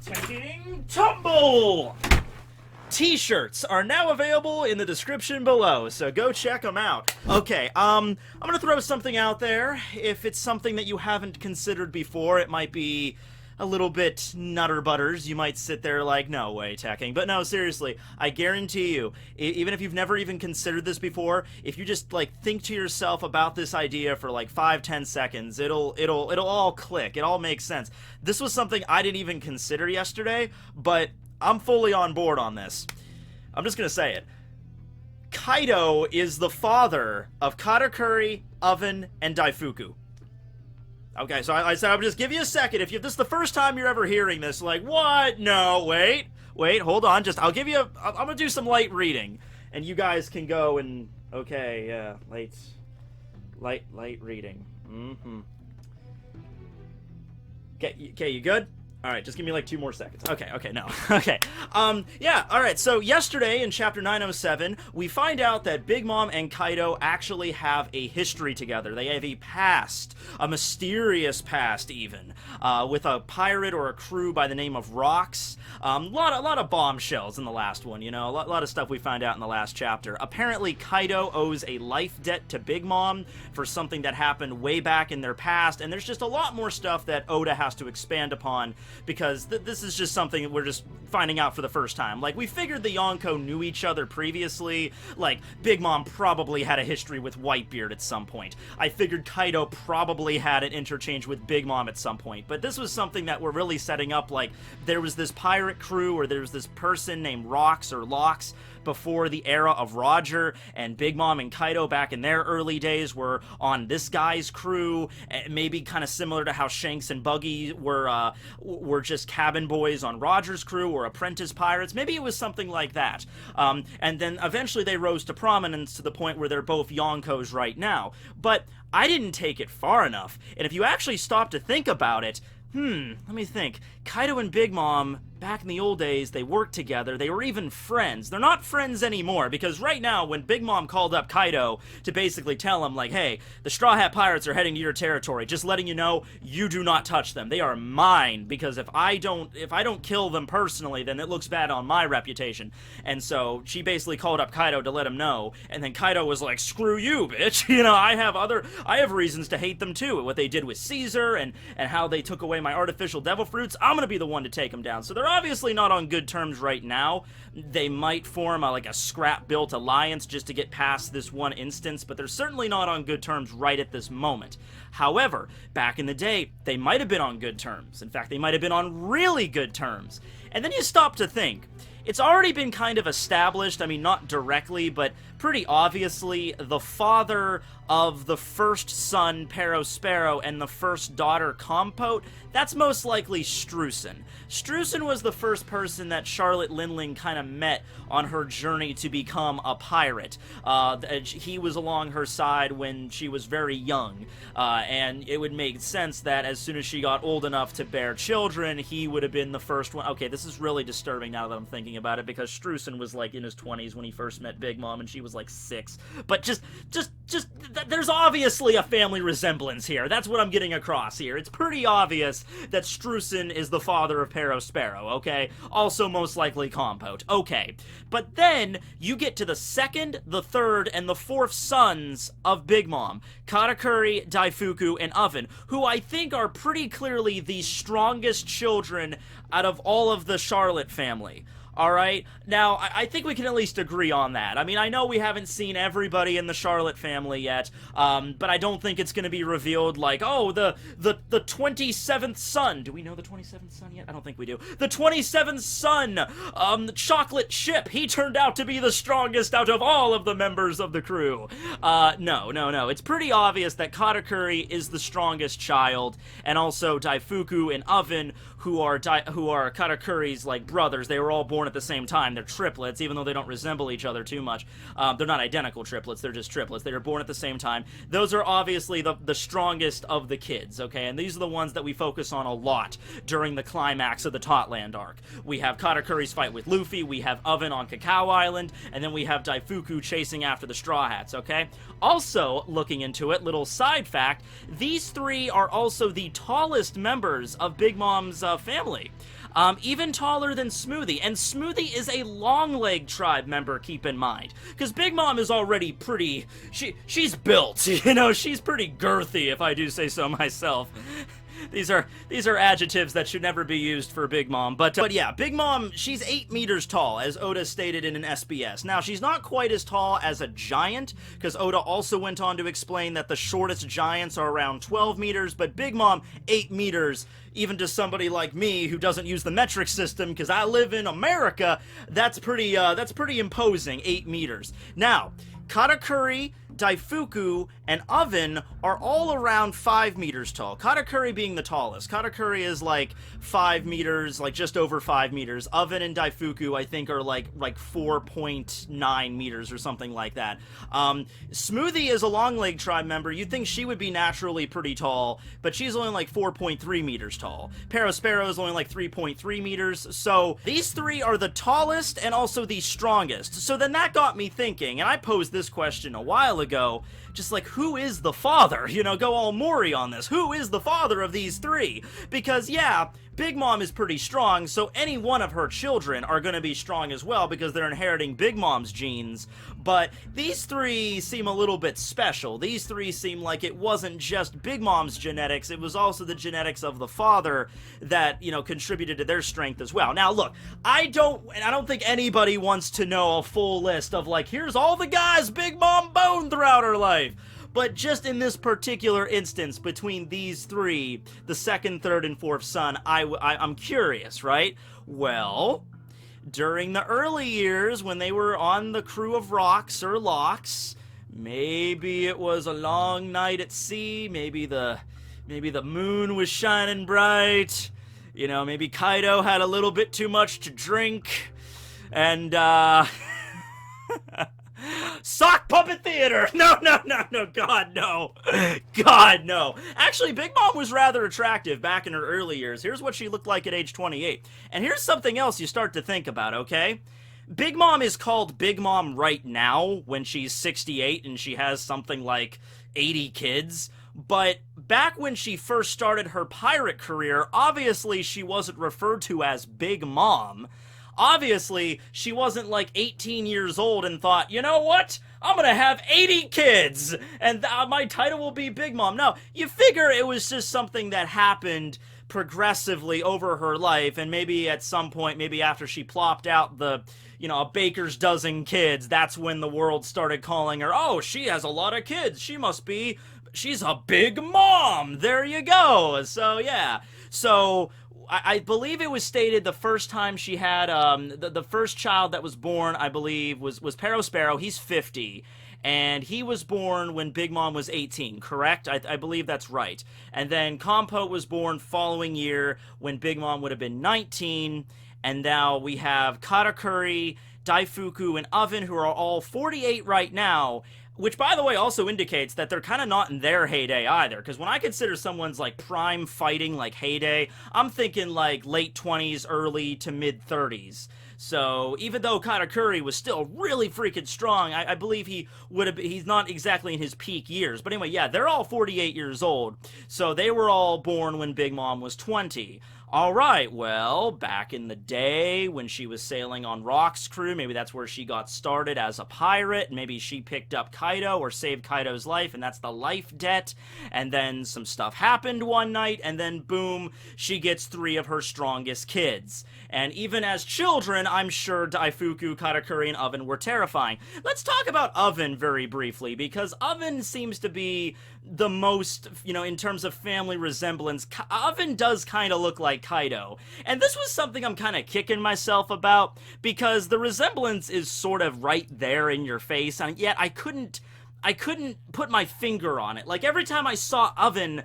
Tekking Tumble! T-shirts are now available in the description below, so go check them out. Okay, I'm gonna throw something out there. If it's something that you haven't considered before, it might be a little bit nutter butters. You might sit there like, no way, Tekking. But no, seriously, I guarantee you, even if you've never even considered this before, if you just, like, think to yourself about this idea for, like, 5-10 seconds, it'll all click. It all makes sense. This was something I didn't even consider yesterday, but I'm fully on board on this. I'm just gonna say it. Kaido is the father of Katakuri, Oven, and Daifuku. Okay, so I said I would just give you a second. If this is the first time you're ever hearing this, like, what? No, wait, hold on. I'm gonna do some light reading, and you guys can go and, okay, yeah, light reading. Okay, you good? Alright, just give me like 2 more seconds. Okay, no. Okay. Yeah, alright, so yesterday in chapter 907, we find out that Big Mom and Kaido actually have a history together. They have a past, a mysterious past even, with a pirate or a crew by the name of Rocks. A lot of bombshells in the last one, you know, a lot of stuff we find out in the last chapter. Apparently, Kaido owes a life debt to Big Mom for something that happened way back in their past, and there's just a lot more stuff that Oda has to expand upon, because this is just something we're just finding out for the first time. Like, we figured the Yonko knew each other previously, like, Big Mom probably had a history with Whitebeard at some point. I figured Kaido probably had an interchange with Big Mom at some point, but this was something that we're really setting up, like, there was this pirate crew, or there was this person named Rocks or Locks before the era of Roger, and Big Mom and Kaido back in their early days were on this guy's crew, maybe kind of similar to how Shanks and Buggy were just cabin boys on Roger's crew, or apprentice pirates. Maybe it was something like that. And then eventually they rose to prominence to the point where they're both Yonkos right now. But I didn't take it far enough, and if you actually stop to think about it, let me think. Kaido and Big Mom, back in the old days, they worked together. They were even friends. They're not friends anymore, because right now, when Big Mom called up Kaido to basically tell him, like, hey, the Straw Hat Pirates are heading to your territory, just letting you know, you do not touch them. They are mine, because if I don't kill them personally, then it looks bad on my reputation. And so, she basically called up Kaido to let him know, and then Kaido was like, screw you, bitch. You know, I have reasons to hate them too. What they did with Caesar, and how they took away my artificial devil fruits, I'm gonna be the one to take them down. So they're obviously not on good terms right now. They might form like a scrap-built alliance just to get past this one instance, but they're certainly not on good terms right at this moment. However, back in the day, they might have been on good terms. In fact, they might have been on really good terms. And then you stop to think. It's already been kind of established, I mean, not directly, but pretty obviously, the father of the first son, Perospero, and the first daughter, Compote, that's most likely Streusen. Streusen was the first person that Charlotte Linling kind of met on her journey to become a pirate. He was along her side when she was very young, and it would make sense that as soon as she got old enough to bear children, he would have been the first one. Okay, this is really disturbing now that I'm thinking about it, because Streusen was like in his 20s when he first met Big Mom, and she was like 6. But just there's obviously a family resemblance here. That's what I'm getting across here. It's pretty obvious that Streusen is the father of Perospero, okay? Also most likely Compote. Okay. But then you get to the second, the third, and the fourth sons of Big Mom, Katakuri, Daifuku, and Oven, who I think are pretty clearly the strongest children out of all of the Charlotte family. Alright? Now, I think we can at least agree on that. I mean, I know we haven't seen everybody in the Charlotte family yet, but I don't think it's gonna be revealed like, oh, the 27th son. Do we know the 27th son yet? I don't think we do. The 27th son, Chocolate Chip, he turned out to be the strongest out of all of the members of the crew. No. It's pretty obvious that Katakuri is the strongest child, and also Daifuku and Oven, who are Katakuri's, like, brothers. They were all born at the same time. They're triplets, even though they don't resemble each other too much. They're not identical triplets, they're just triplets. They were born at the same time. Those are obviously the strongest of the kids, okay? And these are the ones that we focus on a lot during the climax of the Totland arc. We have Katakuri's fight with Luffy, we have Oven on Cacao Island, and then we have Daifuku chasing after the Straw Hats, okay? Also, looking into it, little side fact, these three are also the tallest members of Big Mom's family. even taller than Smoothie. And Smoothie is a long leg tribe member, keep in mind. Because Big Mom is already pretty, she's built, you know, she's pretty girthy, if I do say so myself. These are adjectives that should never be used for Big Mom. But yeah, Big Mom, she's 8 meters tall, as Oda stated in an SBS. Now, she's not quite as tall as a giant, because Oda also went on to explain that the shortest giants are around 12 meters, but Big Mom, 8 meters, even to somebody like me who doesn't use the metric system, because I live in America, that's pretty imposing, 8 meters. Now, Katakuri, Daifuku, and Oven are all around 5 meters tall. Katakuri being the tallest. Katakuri is like 5 meters, like just over 5 meters. Oven and Daifuku, I think, are like 4.9 meters or something like that. Smoothie is a long leg tribe member. You'd think she would be naturally pretty tall, but she's only like 4.3 meters tall. Parasparrow is only like 3.3 meters. So these three are the tallest and also the strongest. So then that got me thinking, and I posed this question a while ago, just like, who is the father? You know, go all Mori on this. Who is the father of these three? Because, yeah, Big Mom is pretty strong, so any one of her children are going to be strong as well because they're inheriting Big Mom's genes. But these three seem a little bit special. These three seem like it wasn't just Big Mom's genetics, it was also the genetics of the father that, you know, contributed to their strength as well. Now, look, I don't think anybody wants to know a full list of, like, here's all the guys Big Mom boned throughout her life. But just in this particular instance, between these three, the second, third, and fourth son, I'm curious, right? Well, during the early years, when they were on the crew of Rocks or Locks, maybe it was a long night at sea, maybe the moon was shining bright, you know, maybe Kaido had a little bit too much to drink, and, sock puppet theater! No, God, no. God, no. Actually, Big Mom was rather attractive back in her early years. Here's what she looked like at age 28. And here's something else you start to think about, okay? Big Mom is called Big Mom right now when she's 68 and she has something like 80 kids. But back when she first started her pirate career, obviously she wasn't referred to as Big Mom. Obviously, she wasn't like 18 years old and thought, you know what? I'm gonna have 80 kids, and my title will be Big Mom. No, you figure it was just something that happened progressively over her life, and maybe at some point, maybe after she plopped out the, you know, a baker's dozen kids, that's when the world started calling her, oh, she has a lot of kids. She's a Big Mom. There you go. So, yeah. So I believe it was stated the first time she had, the first child that was born, I believe, was Parasparrow. He's 50, and he was born when Big Mom was 18, correct? I believe that's right. And then Compote was born following year when Big Mom would have been 19, and now we have Katakuri, Daifuku, and Oven, who are all 48 right now, which, by the way, also indicates that they're kind of not in their heyday either, because when I consider someone's, like, prime fighting, like, heyday, I'm thinking, like, late 20s, early to mid-30s. So, even though Katakuri was still really freaking strong, I believe he's not exactly in his peak years. But anyway, yeah, they're all 48 years old, so they were all born when Big Mom was 20. Alright, well, back in the day when she was sailing on Rock's crew, maybe that's where she got started as a pirate, maybe she picked up Kaido or saved Kaido's life, and that's the life debt, and then some stuff happened one night, and then boom, she gets 3 of her strongest kids. And even as children, I'm sure Daifuku, Katakuri, and Oven were terrifying. Let's talk about Oven very briefly, because Oven seems to be the most, you know, in terms of family resemblance. Oven does kind of look like Kaido. And this was something I'm kind of kicking myself about, because the resemblance is sort of right there in your face, and yet I couldn't put my finger on it. Like, every time I saw Oven,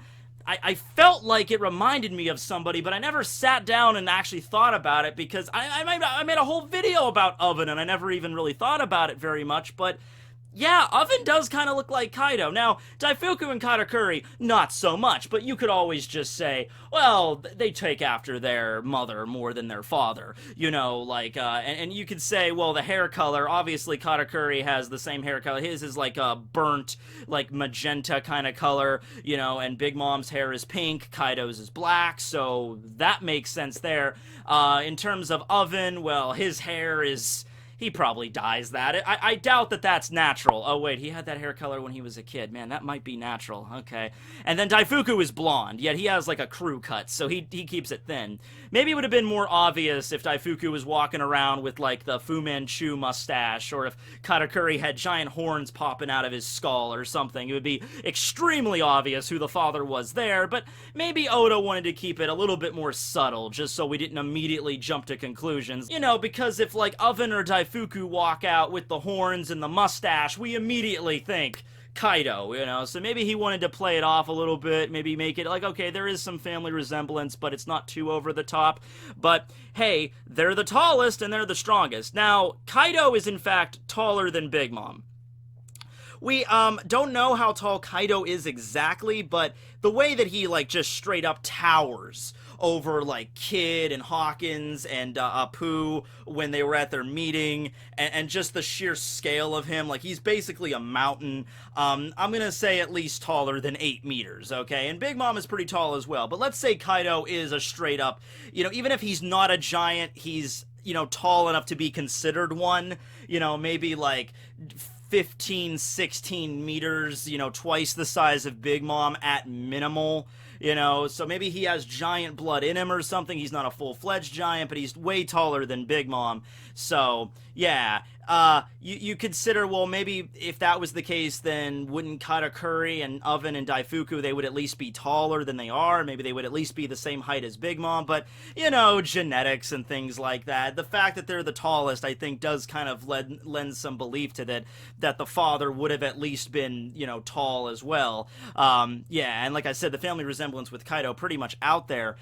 I felt like it reminded me of somebody, but I never sat down and actually thought about it, because I made a whole video about Oven, and I never even really thought about it very much, but Yeah, Oven does kind of look like Kaido. Now, Daifuku and Katakuri, not so much, but you could always just say, well, they take after their mother more than their father. You know, like, and you could say, well, the hair color, obviously Katakuri has the same hair color. His is like a burnt, like magenta kind of color, you know, and Big Mom's hair is pink, Kaido's is black, so that makes sense there. In terms of Oven, well, his hair is he probably dyes that. I doubt that that's natural. Oh, wait, he had that hair color when he was a kid. Man, that might be natural. Okay. And then Daifuku is blonde, yet he has like a crew cut, so he keeps it thin. Maybe it would have been more obvious if Daifuku was walking around with like the Fu Manchu mustache, or if Katakuri had giant horns popping out of his skull or something. It would be extremely obvious who the father was there, but maybe Oda wanted to keep it a little bit more subtle, just so we didn't immediately jump to conclusions. You know, because if like Oven or Daifuku walk out with the horns and the mustache, we immediately think Kaido, you know, so maybe he wanted to play it off a little bit, maybe make it like, okay, there is some family resemblance, but it's not too over the top. But hey, they're the tallest and they're the strongest. Now, Kaido is in fact taller than Big Mom. We don't know how tall Kaido is exactly, but the way that he like just straight up towers over like Kid and Hawkins and Apu when they were at their meeting, and just the sheer scale of him, like he's basically a mountain. I'm gonna say at least taller than 8 meters, okay? And Big Mom is pretty tall as well, but let's say Kaido is a straight up, you know, even if he's not a giant, he's, you know, tall enough to be considered one, you know, maybe like 15, 16 meters, you know, twice the size of Big Mom at minimal, you know, so maybe he has giant blood in him or something. He's not a full-fledged giant, but he's way taller than Big Mom. So, yeah, you consider, well, maybe if that was the case, then wouldn't Katakuri and Oven and Daifuku, they would at least be taller than they are. Maybe they would at least be the same height as Big Mom, but, you know, genetics and things like that. The fact that they're the tallest, I think, does kind of lend some belief to that the father would have at least been, you know, tall as well. Yeah, and like I said, the family resemblance with Kaido pretty much out there.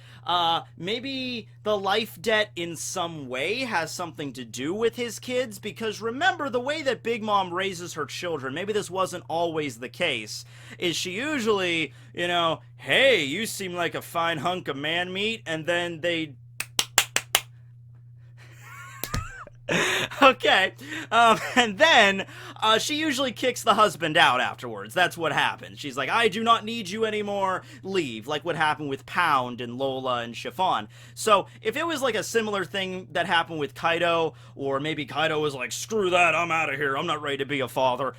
Maybe the life debt in some way has something to do with his kids, because remember, the way that Big Mom raises her children, maybe this wasn't always the case, is she usually, you know, hey, you seem like a fine hunk of man meat, and then they okay, and then she usually kicks the husband out afterwards. That's what happens. She's like, I do not need you anymore, leave, like what happened with Pound and Lola and Chiffon. So if it was like a similar thing that happened with Kaido, or maybe Kaido was like, screw that, I'm out of here, I'm not ready to be a father,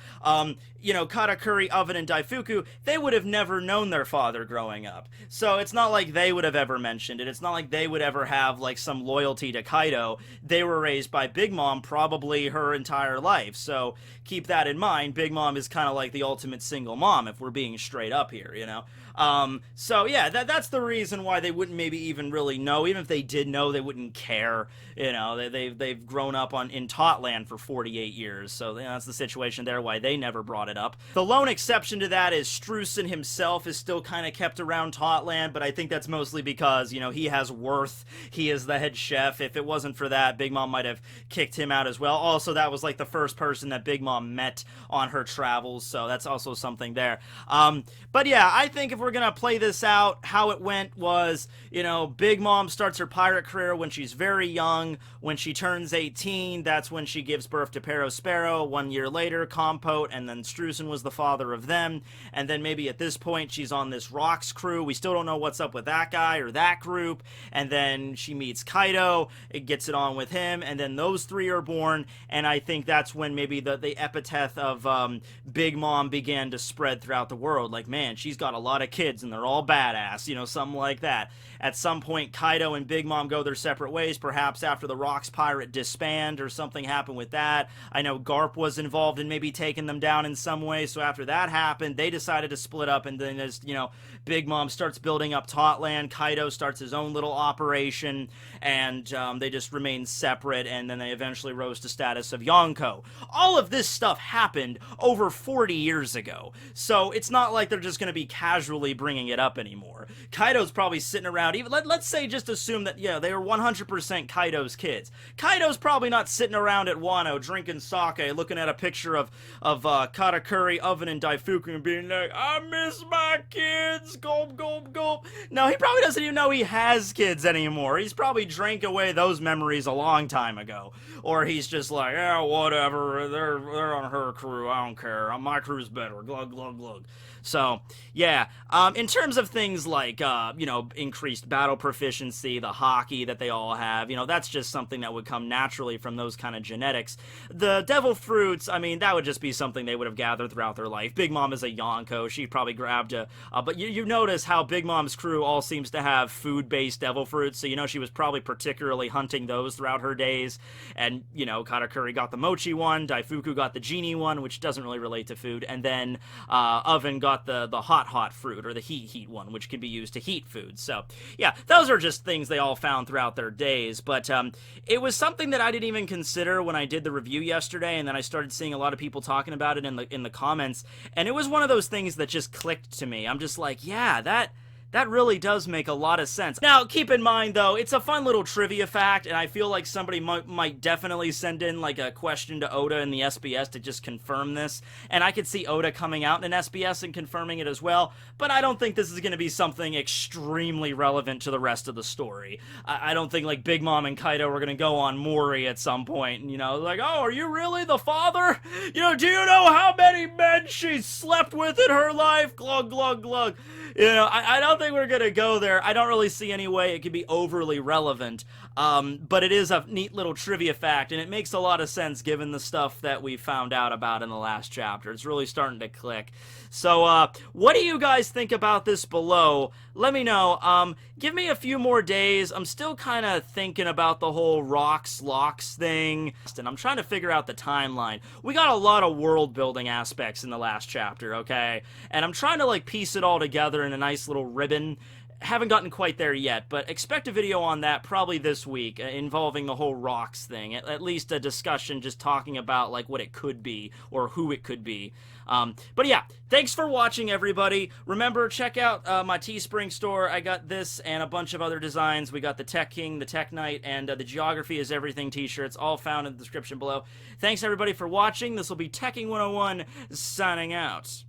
you know, Katakuri, Oven, and Daifuku, they would have never known their father growing up. So it's not like they would have ever mentioned it. It's not like they would ever have like some loyalty to Kaido. They were raised by Big Mom probably her entire life. So keep that in mind. Big Mom is kind of like the ultimate single mom, if we're being straight up here, you know? So yeah, that's the reason why they wouldn't maybe even really know. Even if they did know, they wouldn't care. You know, they've grown up in Totland for 48 years, so you know, that's the situation there, why they never brought it up. The lone exception to that is Streusen himself is still kind of kept around Totland, but I think that's mostly because, you know, he has worth. He is the head chef. If it wasn't for that, Big Mom might have kicked him out as well. Also, that was like the first person that Big Mom met on her travels, so that's also something there. But yeah, I think if we're gonna play this out, how it went was, you know, Big Mom starts her pirate career when she's very young. When she turns 18, that's when she gives birth to Perospero. 1 year later, Compote, and then Streusen was the father of them. And then maybe at this point, she's on this Rocks crew. We still don't know what's up with that guy or that group. And then she meets Kaido, it gets it on with him, and then those three are born. And I think that's when maybe the epithet of Big Mom began to spread throughout the world. Like, man, she's got a lot of kids and they're all badass, you know, something like that. At some point, Kaido and Big Mom go their separate ways, perhaps after the Rocks pirate disband or something happened with that. I know Garp was involved in maybe taking them down in some way, so after that happened, they decided to split up, and then as, you know, Big Mom starts building up Totland, Kaido starts his own little operation, and they just remain separate, and then they eventually rose to status of Yonko. All of this stuff happened over 40 years ago, so it's not like they're just going to be casually casually bringing it up anymore. Kaido's probably sitting around, even let's say just assume that, yeah, they were 100% Kaido's kids. Kaido's probably not sitting around at Wano drinking sake, looking at a picture of Katakuri, Oven, and Daifuku and being like, I miss my kids, gulp, gulp, gulp. No, he probably doesn't even know he has kids anymore. He's probably drank away those memories a long time ago. Or he's just like, yeah, whatever, they're on her crew, I don't care, my crew's better, glug, glug, glug. So, yeah, in terms of things like, you know, increased battle proficiency, the hockey that they all have, you know, that's just something that would come naturally from those kind of genetics. The devil fruits, I mean, that would just be something they would have gathered throughout their life. Big Mom is a Yonko, she probably grabbed but you notice how Big Mom's crew all seems to have food-based devil fruits, so you know she was probably particularly hunting those throughout her days, and, you know, Katakuri got the mochi one, Daifuku got the genie one, which doesn't really relate to food, and then, Oven got the hot fruit, or the heat one, which can be used to heat food. So, yeah, those are just things they all found throughout their days, but, it was something that I didn't even consider when I did the review yesterday, and then I started seeing a lot of people talking about it in the comments, and it was one of those things that just clicked to me. I'm just like, yeah, that really does make a lot of sense. Now, keep in mind, though, it's a fun little trivia fact, and I feel like somebody might definitely send in, like, a question to Oda in the SBS to just confirm this, and I could see Oda coming out in an SBS and confirming it as well, but I don't think this is going to be something extremely relevant to the rest of the story. I don't think, like, Big Mom and Kaido are going to go on Mori at some point, and, you know, like, oh, are you really the father? You know, do you know how many men she slept with in her life? Glug, glug, glug. You know, I don't think we're gonna go there. I don't really see any way it could be overly relevant, but it is a neat little trivia fact, and it makes a lot of sense given the stuff that we found out about in the last chapter. It's really starting to click. So, what do you guys think about this below? Let me know. Give me a few more days. I'm still kind of thinking about the whole locks thing, and I'm trying to figure out the timeline. We got a lot of world-building aspects in the last chapter, okay? And I'm trying to, like, piece it all together in a nice little ribbon. Haven't gotten quite there yet, but expect a video on that probably this week, involving the whole rocks thing. At least a discussion just talking about, like, what it could be, or who it could be. But yeah, thanks for watching, everybody. Remember, check out my Teespring store. I got this and a bunch of other designs. We got the Tech King, the Tech Knight, and the Geography is Everything t-shirts, all found in the description below. Thanks, everybody, for watching. This will be Tekking101 signing out.